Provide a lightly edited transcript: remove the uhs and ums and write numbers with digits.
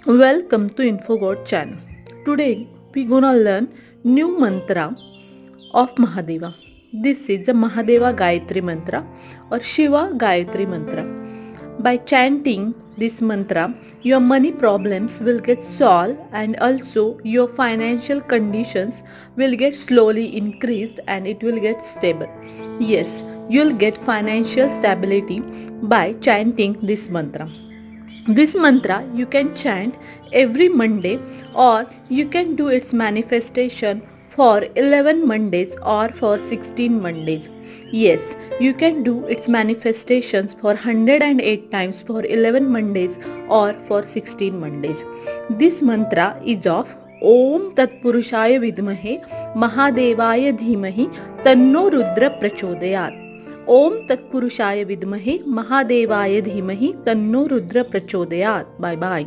Welcome to InfoGod channel. Today we gonna learn new mantra of Mahadeva. This is the Mahadeva Gayatri mantra or Shiva Gayatri mantra. By chanting this mantra, your money problems will get solved and also your financial conditions will get slowly increased and it will get stable. Yes, you'll get financial stability by chanting this mantra. This mantra you can chant every Monday or you can do its manifestation for 11 Mondays or for 16 Mondays. Yes, you can do its manifestations for 108 times for 11 Mondays or for 16 Mondays. This mantra is of Om Tat Purushaya Vidmahe Mahadevaye Dhimahi Tanno Rudra Prachodayat. ओम तत्पुरुषाय विद्महे महादेवाय धीमहि तन्नो रुद्र प्रचोदयात्. Bye bye.